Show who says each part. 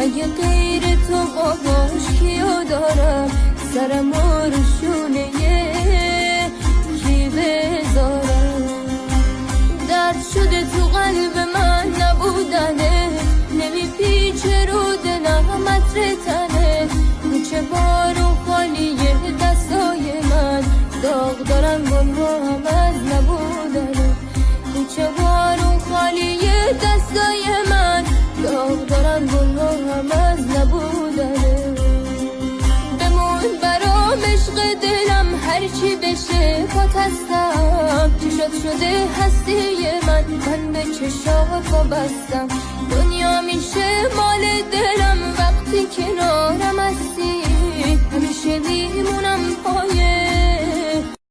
Speaker 1: مگه غیر تو باهاش کیو دارم سرم رو شونه کی بذارم درد شده تو قلب من نبودنه نمیپیچه رو دلم عطر تنه کوچه بارون خالیه دستای من داغ دارن گلها هم از نبودنه کوچه بارون خالیه دستای من داغ دارن گلها هم از نبودنه بمون برام عشق دلم هرچی بشه پات هستم چشات شده هستی من به چشات وابستم دنیا میشه مال دلم وقتی کنارم هستی همیشه میمونم پای